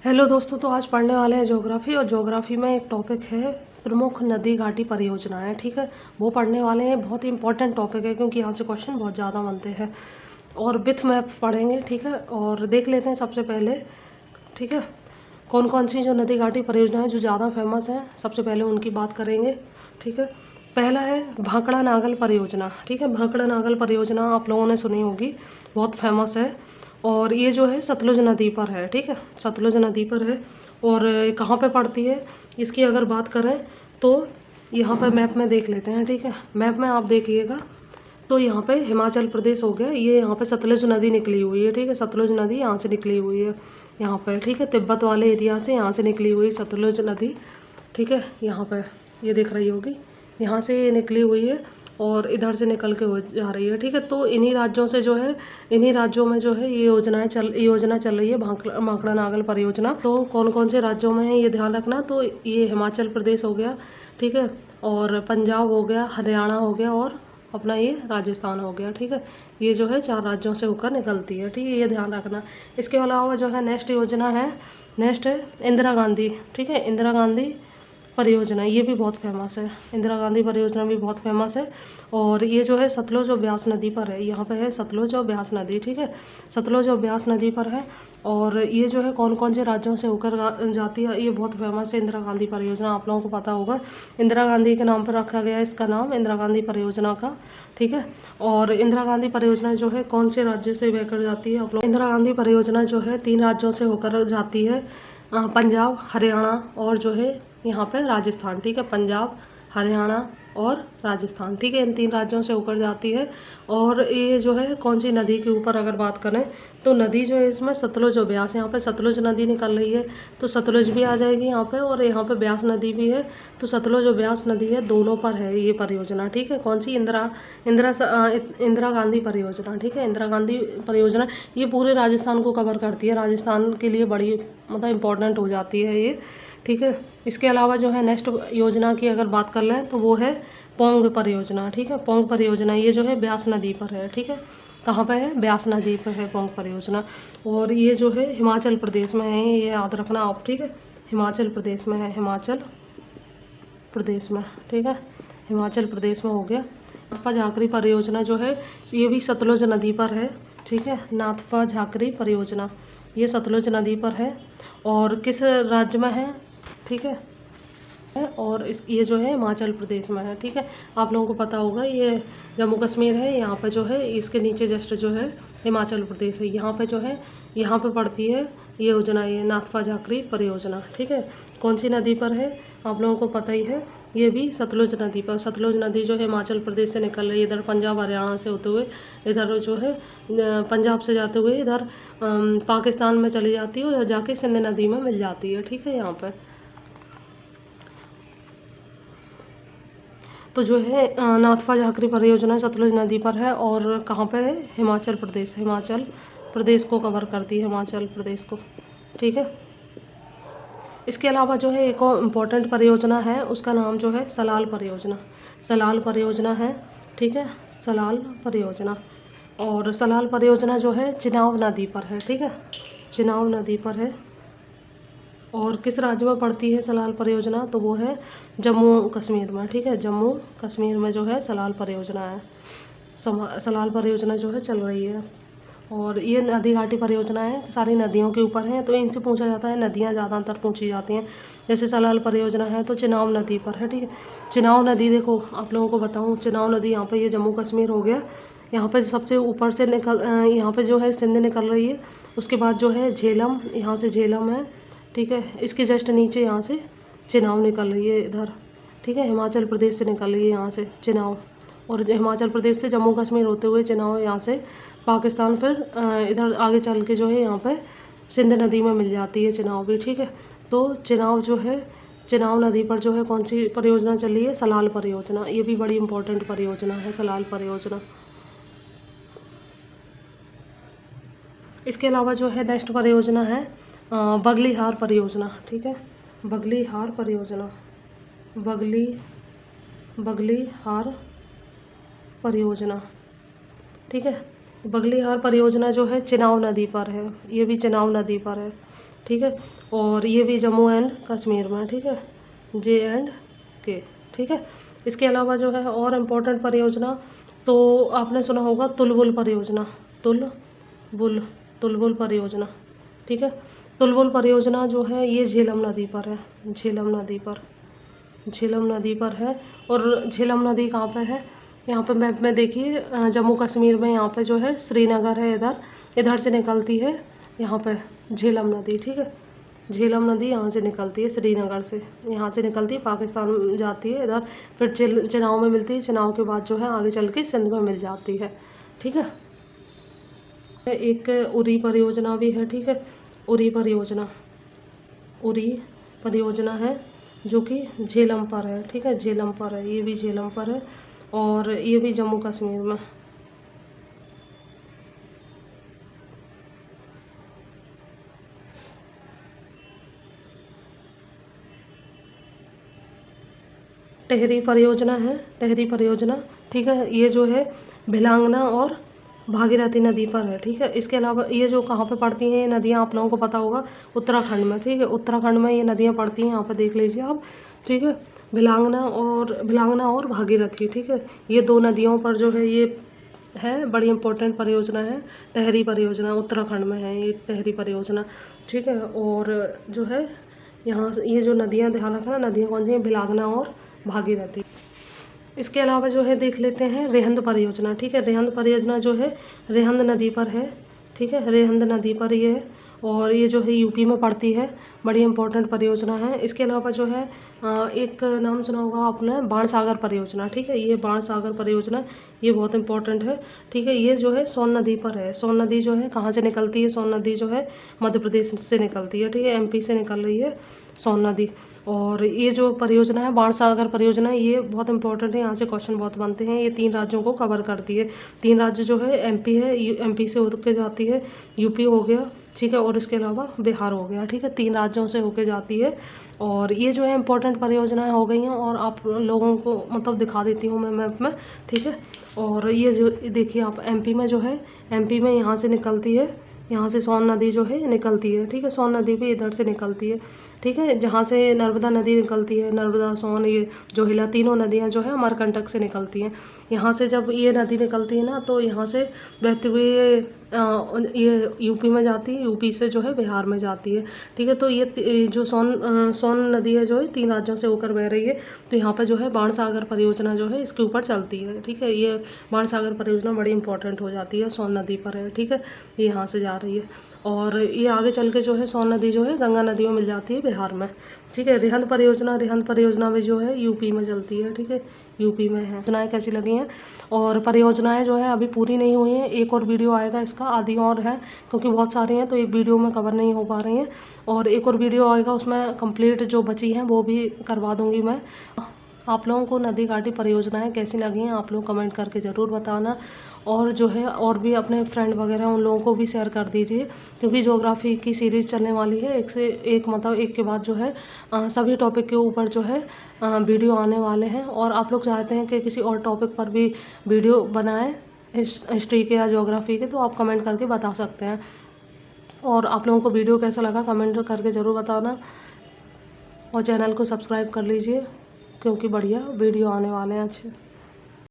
Hello दोस्तों, तो आज पढ़ने वाले हैं ज्योग्राफी। और ज्योग्राफी में एक टॉपिक है प्रमुख नदी घाटी परियोजनाएं। ठीक है, वो पढ़ने वाले हैं। बहुत ही इंपॉर्टेंट टॉपिक है क्योंकि यहाँ से क्वेश्चन बहुत ज़्यादा बनते हैं। और विथ मैप पढ़ेंगे। ठीक है, और देख लेते हैं सबसे पहले। ठीक है, कौन कौन सी जो नदी घाटी परियोजनाएं जो ज़्यादा फेमस हैं, सबसे पहले उनकी बात करेंगे। ठीक है, पहला है भाखड़ा नागल परियोजना। ठीक है, भाखड़ा नागल परियोजना आप लोगों ने सुनी होगी, बहुत फेमस है। और ये जो है सतलुज नदी पर है। ठीक है, सतलुज नदी पर है। और कहाँ पे पड़ती है इसकी अगर बात करें तो यहाँ पर मैप में देख लेते हैं। ठीक है, मैप में आप देखिएगा तो यहाँ पे हिमाचल प्रदेश हो गया, ये यहाँ पे सतलुज नदी निकली हुई है। ठीक है, सतलुज नदी यहाँ से निकली हुई है यहाँ पर। ठीक है, तिब्बत वाले एरिया से यहाँ से निकली हुई सतलुज नदी। ठीक है, यहाँ पर ये दिख रही होगी, यहाँ से ये निकली हुई है और इधर से निकल के हो जा रही है। ठीक है, तो इन्हीं राज्यों से जो है, इन्हीं राज्यों में जो है ये योजना चल रही है भाखड़ा नागल परियोजना। तो कौन कौन से राज्यों में है ये ध्यान रखना। तो ये हिमाचल प्रदेश हो गया, ठीक है, और पंजाब हो गया, हरियाणा हो गया, और अपना ये राजस्थान हो गया। ठीक है, ये जो है 4 राज्यों से होकर निकलती है। ठीक है, ये ध्यान रखना। इसके अलावा जो है नेक्स्ट योजना है, नेक्स्ट है इंदिरा गांधी। ठीक है, इंदिरा गांधी परियोजना, ये भी बहुत फेमस है। इंदिरा गांधी परियोजना भी बहुत फेमस है। और ये जो है सतलुज और ब्यास नदी पर है। यहाँ पे है सतलुज और ब्यास नदी। ठीक है, सतलुज और ब्यास नदी पर है। और ये जो है कौन कौन से राज्यों से होकर जाती है, ये बहुत फेमस है इंदिरा गांधी परियोजना, आप लोगों को पता होगा। इंदिरा गांधी के नाम पर रखा गया है इसका नाम, इंदिरा गांधी परियोजना का। ठीक है, और इंदिरा गांधी परियोजना जो है कौन से राज्य से बहकर जाती है आप लोग। इंदिरा गांधी परियोजना जो है 3 राज्यों से होकर जाती है, पंजाब, हरियाणा और जो है यहाँ पे राजस्थान। ठीक है, पंजाब, हरियाणा और राजस्थान। ठीक है, इन 3 राज्यों से होकर जाती है। और ये जो है कौन सी नदी के ऊपर अगर बात करें तो नदी जो है इसमें सतलुज और ब्यास, यहाँ पे सतलुज नदी निकल रही है तो सतलुज भी आ जाएगी यहाँ पे, और यहाँ पे ब्यास नदी भी है। तो सतलुज और ब्यास नदी है, दोनों पर है ये परियोजना। ठीक है, कौन सी इंदिरा गांधी परियोजना। ठीक है, इंदिरा गांधी परियोजना ये पूरे राजस्थान को कवर करती है, राजस्थान के लिए बड़ी मतलब इम्पोर्टेंट हो जाती है ये। ठीक है, इसके अलावा जो है नेक्स्ट योजना की अगर बात कर लें तो वो है पौंग परियोजना। ठीक है, पौंग परियोजना ये जो है ब्यास नदी पर है। ठीक है, कहाँ पर है, ब्यास नदी पर है पौंग परियोजना। और ये जो है हिमाचल प्रदेश में है, ये याद रखना आप। ठीक है, हिमाचल प्रदेश में है, हिमाचल प्रदेश में। ठीक है, हिमाचल प्रदेश में हो गया। नाथपा झाकरी परियोजना जो है ये भी सतलुज नदी पर है। ठीक है, नाथपा झाकरी परियोजना ये सतलुज नदी पर है। और किस राज्य में है, ठीक है, और ये जो है हिमाचल प्रदेश में है। ठीक है, आप लोगों को पता होगा ये जम्मू कश्मीर है, यहाँ पे जो है इसके नीचे जस्ट जो है हिमाचल प्रदेश है। यहाँ पे जो है यहाँ पे पड़ती है ये योजना, ये नाथपा झाकरी परियोजना। ठीक है, कौन सी नदी पर है आप लोगों को पता ही है, ये भी सतलुज नदी पर। सतलुज नदी जो है हिमाचल प्रदेश से निकल रही है, इधर पंजाब हरियाणा से होते हुए इधर जो है पंजाब से जाते हुए इधर पाकिस्तान में चली जाती है और जाके सिंध नदी में मिल जाती है। ठीक है, यहाँ पर तो जो है नाथपा झाकरी परियोजना सतलुज नदी पर है और कहाँ पे है, हिमाचल प्रदेश। हिमाचल प्रदेश को कवर करती है, हिमाचल प्रदेश को। ठीक है, इसके अलावा जो है एक और इम्पोर्टेंट परियोजना है, उसका नाम जो है सलाल परियोजना। सलाल परियोजना है। ठीक है, सलाल परियोजना। और सलाल परियोजना जो है चिनाब नदी पर है। ठीक है, चिनाब नदी पर है। और किस राज्य में पड़ती है सलाल परियोजना, तो वो है जम्मू कश्मीर में। ठीक है, जम्मू कश्मीर में जो है सलाल परियोजना है, सलाल परियोजना जो है चल रही है। और ये नदी घाटी परियोजना है, सारी नदियों के ऊपर है, तो इनसे पूछा जाता है, नदियाँ ज़्यादातर पूछी जाती हैं। जैसे सलाल परियोजना है तो चिनाब नदी पर है। ठीक है, चिनाब नदी देखो आप लोगों को बताऊँ, चिनाब नदी यहाँ पर ये जम्मू कश्मीर हो गया, यहाँ पे सबसे ऊपर से यहाँ पे जो है सिंध निकल रही है। उसके बाद जो है झेलम, यहाँ से झेलम है। ठीक है, इसके जस्ट नीचे यहाँ से चिनाब निकल रही है इधर। ठीक है, हिमाचल प्रदेश से निकल रही है यहाँ से चिनाब, और हिमाचल प्रदेश से जम्मू कश्मीर होते हुए चिनाब यहाँ से पाकिस्तान, फिर इधर आगे चल के जो है यहाँ पे सिंध नदी में मिल जाती है चिनाब भी। ठीक है, तो चिनाब जो है, चिनाब नदी पर जो है कौन सी परियोजना चली है, सलाल परियोजना। ये भी बड़ी इंपॉर्टेंट परियोजना है, सलाल परियोजना। इसके अलावा जो है नेक्स्ट परियोजना है बगलीहार परियोजना। ठीक है, बगलीहार परियोजना, बगलीहार परियोजना। ठीक है, बगलीहार परियोजना जो है चिनाब नदी पर है, ये भी चिनाब नदी पर है। ठीक है। और ये भी जम्मू एंड कश्मीर में, ठीक है, JNK, ठीक है। इसके अलावा जो है और इम्पोर्टेंट परियोजना तो आपने सुना होगा तुलबुल परियोजना, तुलबुल परियोजना, ठीक है। तुलबुल परियोजना जो है ये झेलम नदी पर है, झेलम नदी पर है। और झेलम नदी कहाँ पे है, यहाँ पे मैप में देखिए, जम्मू कश्मीर में यहाँ पे जो है श्रीनगर है, इधर से निकलती है यहाँ पे झेलम नदी, ठीक है। झेलम नदी यहाँ से निकलती है, श्रीनगर से यहाँ से निकलती है, पाकिस्तान जाती है इधर, फिर चिनाव में मिलती है, चिनाव के बाद जो है आगे चल के सिंध में मिल जाती है, ठीक है। एक उरी परियोजना भी है, ठीक है, उरी परियोजना है जो कि झेलम पर है, ठीक है, झेलम पर है, ये भी झेलम पर है और ये भी जम्मू कश्मीर में। टेहरी परियोजना, ठीक है, ये जो है भिलांगना और भागीरथी नदी पर है, ठीक है। इसके अलावा ये जो कहाँ पे पड़ती हैं ये नदियाँ, आप लोगों को पता होगा, उत्तराखंड में, ठीक है, उत्तराखंड में ये नदियाँ पड़ती हैं, यहाँ पे देख लीजिए आप, ठीक है। भिलांगना और भागीरथी, ठीक है, ये 2 नदियों पर जो है ये है, बड़ी इंपॉर्टेंट परियोजना है। टेहरी परियोजना उत्तराखंड में है ये टेहरी परियोजना, ठीक है। और जो है यहाँ ये जो नदियाँ ध्यान रखना, नदियाँ कौन सी हैं, भिलांगना और भागीरथी। इसके अलावा जो है देख लेते हैं रेहंद परियोजना, ठीक है। रेहंद परियोजना जो है रेहंद नदी पर है, ठीक है, रेहंद नदी पर ये है और ये जो है यूपी में पड़ती है, बड़ी इंपॉर्टेंट परियोजना है। इसके अलावा जो है एक नाम सुना होगा आपने, बाण सागर परियोजना, ठीक है, ये बाण सागर परियोजना, ये बहुत इंपॉर्टेंट है, ठीक है। ये जो है सोन नदी पर है। सोन नदी जो है कहाँ से निकलती है, सोन नदी जो है मध्य प्रदेश से निकलती है, ठीक है, MP से निकल रही है सोन नदी। और ये जो परियोजना है बाण सागर परियोजना, ये बहुत इंपॉर्टेंट है, यहाँ से क्वेश्चन बहुत बनते हैं। ये 3 राज्यों को कवर करती है। 3 राज्य जो है MP है, MP से होकर जाती है, UP हो गया, ठीक है, और इसके अलावा बिहार हो गया, ठीक है, 3 राज्यों से होकर जाती है। और ये जो है इंपॉर्टेंट परियोजनाएं हो गई हैं और आप लोगों को मतलब दिखा देती हूँ मैं मैप में, ठीक है। और ये जो देखिए आप MP में जो है, MP में यहाँ से निकलती है, यहाँ से सोन नदी जो है निकलती है, ठीक है, सोन नदी भी इधर से निकलती है, ठीक है। जहाँ से नर्मदा नदी निकलती है, नर्मदा, सोन, ये जोहिला, तीनों नदियाँ जो है अमरकंटक से निकलती हैं। यहाँ से जब ये नदी निकलती है ना, तो यहाँ से बहते हुए ये UP में जाती है, UP से जो है बिहार में जाती है, ठीक है। तो ये जो सोन नदी है जो है 3 राज्यों से होकर बह रही है, तो यहाँ पर जो है बाण सागर परियोजना जो है इसके ऊपर चलती है, ठीक है। ये बाण सागर परियोजना बड़ी इंपॉर्टेंट हो जाती है, सोन नदी पर है, ठीक है, ये यहाँ से जा रही है। और ये आगे चल के जो है सोन नदी जो है गंगा नदी में मिल जाती है बिहार में, ठीक है। रेहंद परियोजना भी जो है UP में चलती है, ठीक है, UP में है। योजनाएँ कैसी लगी हैं, और परियोजनाएं जो है अभी पूरी नहीं हुई हैं, एक और वीडियो आएगा इसका, आदि और है, क्योंकि बहुत सारी हैं तो एक वीडियो में कवर नहीं हो पा रही हैं। और एक और वीडियो आएगा, उसमें कंप्लीट जो बची हैं वो भी करवा दूँगी मैं। आप लोगों को नदी घाटी परियोजनाएं कैसी लगी हैं आप लोग कमेंट करके ज़रूर बताना। और जो है और भी अपने फ्रेंड वगैरह उन लोगों को भी शेयर कर दीजिए, क्योंकि ज्योग्राफी की सीरीज़ चलने वाली है, एक से एक, मतलब एक के बाद जो है सभी टॉपिक के ऊपर जो है वीडियो आने वाले हैं। और आप लोग चाहते हैं कि किसी और टॉपिक पर भी वीडियो बनाएं, हिस्ट्री के या ज्योग्राफी के, तो आप कमेंट करके बता सकते हैं। और आप लोगों को वीडियो कैसा लगा कमेंट करके ज़रूर बताना, और चैनल को सब्सक्राइब कर लीजिए, क्योंकि बढ़िया वीडियो आने वाले हैं अच्छे।